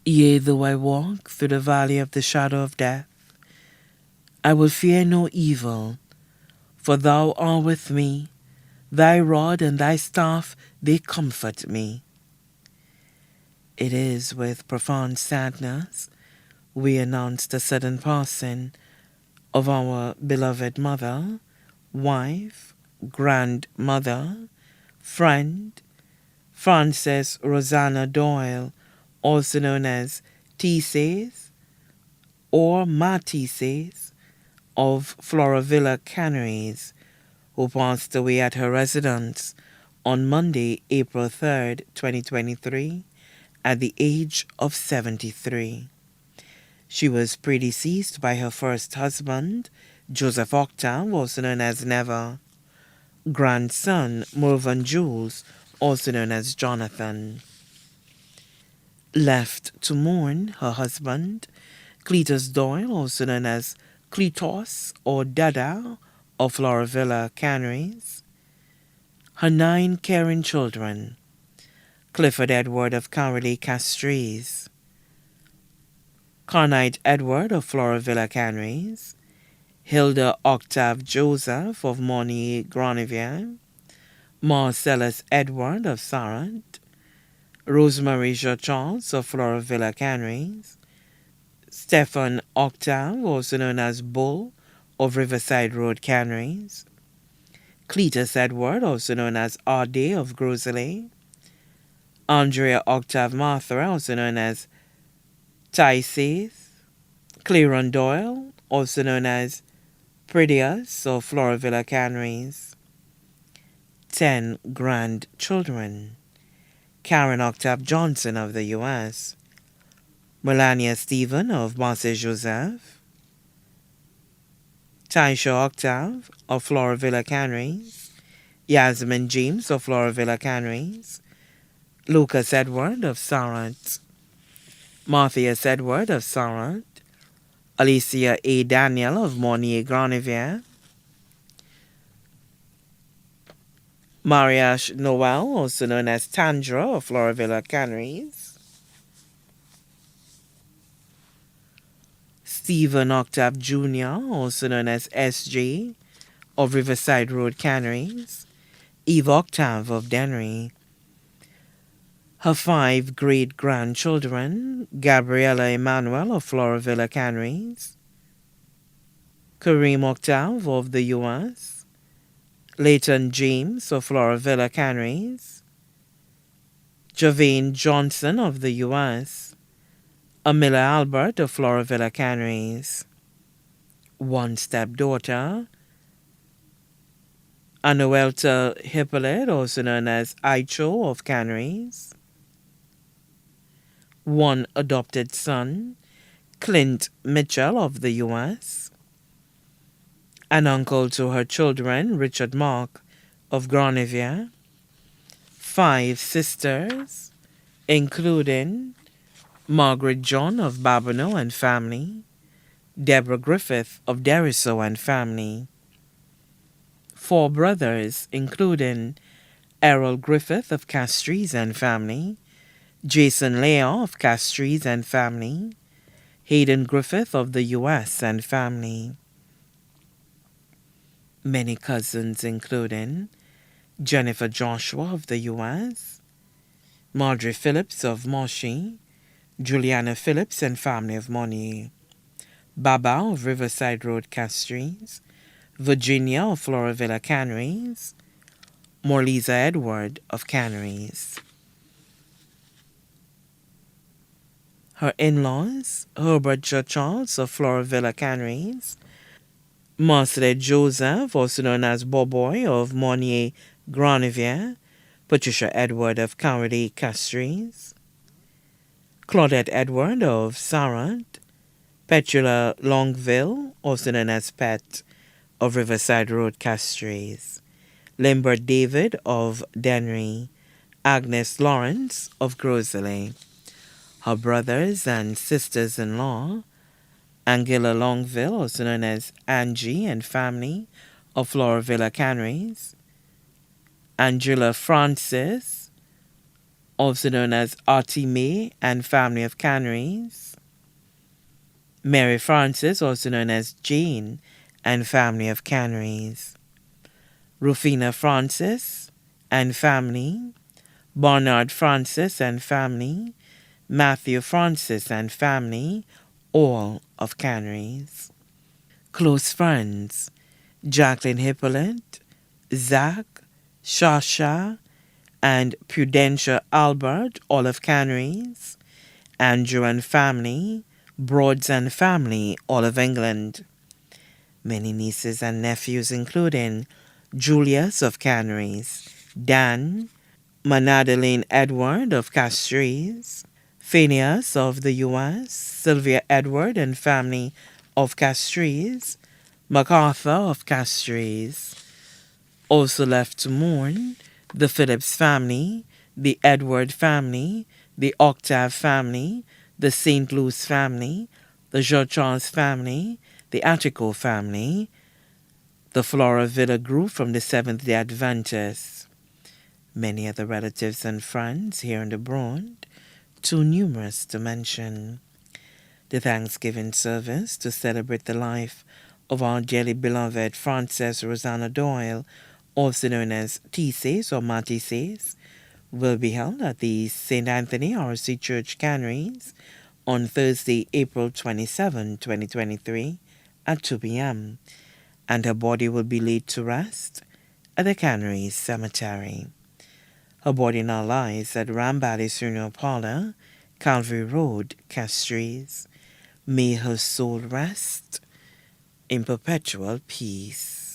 Yea, though I walk through the valley of the shadow of death, I will fear no evil, for thou art with me. Thy rod and thy staff, they comfort me. It is with profound sadness we announce the sudden passing of our beloved mother, wife, grandmother, friend, Frances Rosanna Doyle, also known as Theses or Matisse of Floravilla Canaries, who passed away at her residence on Monday, April 3rd, 2023, at the age of 73. She was predeceased by her first husband, Joseph Octave, also known as Never, grandson, Mervyn Jules, also known as Jonathan. Left to mourn her husband, Cletus Doyle, also known as Cletus or Dada of Floravilla Canaries. Her 9 caring children, Clifford Edward of Cowley Castries, Carnite Edward of Floravilla Canaries, Hilda Octave Joseph of Morny Granivier, Marcellus Edward of Sarant, Rosemary Charles of Floravilla Canaries, Stephen Octave, also known as Bull of Riverside Road Canaries, Cletus Edward, also known as R.D. of Grosley, Andrea Octave Martha, also known as Tyses, Claron Doyle, also known as Pridius of Floravilla Canaries. 10 grandchildren, Karen Octave Johnson of the U.S., Melania Stephen of Marseille Joseph, Taisha Octave of Floravilla Canaries, Yasmin James of Floravilla Canaries, Lucas Edward of Sarant, Matthias Edward of Sarant, Alicia A. Daniel of Mornier Granivier, Mariash Noel, also known as Tandra of Floravilla Canaries, Stephen Octave Jr., also known as SJ of Riverside Road Canaries, Eve Octave of Dennery. Her 5 great-grandchildren, Gabriella Emanuel of Floravilla Canaries, Kareem Octave of the U.S., Leighton James of Floravilla Canaries, Javane Johnson of the U.S., Amila Albert of Floravilla Canaries, 1 stepdaughter, Anuelta Hippolyte, also known as Aicho of Canaries, 1 adopted son, Clint Mitchell of the U.S., an uncle to her children, Richard Mark of Granivier, 5 sisters, including Margaret John of Babonneau and family, Deborah Griffith of Deriso and family, 4 brothers, including Errol Griffith of Castries and family, Jason Leah of Castries and family, Hayden Griffith of the U.S. and family. Many cousins, including Jennifer Joshua of the U.S., Marjorie Phillips of Moshi, Juliana Phillips and family of Monier, Baba of Riverside Road Castries, Virginia of Floravilla Canaries, Morlisa Edward of Canaries. Her in-laws, Herbert Charles of Floravilla Canaries, Marcel Joseph, also known as Boboy of Mornier Granivier, Patricia Edward of Cowley Castries, Claudette Edward of Sarant, Petula Longville, also known as Pet of Riverside Road Castries, Limbert David of Dennery, Agnes Lawrence of Grosley. Her brothers and sisters-in-law, Angela Longville, also known as Angie and family of Floravilla Canaries, Angela Francis also known as Artie May and family of Canaries. Mary Frances, also known as Jane and family of Canaries. Rufina Francis and family. Barnard Francis and family. Matthew Francis and family, all of Canaries. Close friends: Jacqueline Hippolyte, Zach, Shasha, and Prudentia Albert, all of Canaries. Andrew and family, Broads and family, all of England. Many nieces and nephews, including Julius of Canaries, Dan, Manadaline Edward of Castries, Phineas of the U.S., Sylvia Edward and family of Castries, MacArthur of Castries. Also left to mourn the Phillips family, the Edward family, the Octave family, the St. Louis family, the Jean-Charles family, the Attico family, the Flora Villa group from the Seventh-day Adventists. Many other relatives and friends here and abroad, too numerous to mention. The Thanksgiving service to celebrate the life of our dearly beloved Frances Rosanna Doyle, also known as Theses or Matisse, will be held at the St. Anthony RC Church, Canaries, on Thursday, April 27, 2023, at 2 p.m., and her body will be laid to rest at the Canaries Cemetery. Her body now lies at Rambally's Funeral Parlor, Calvary Road, Castries. May her soul rest in perpetual peace.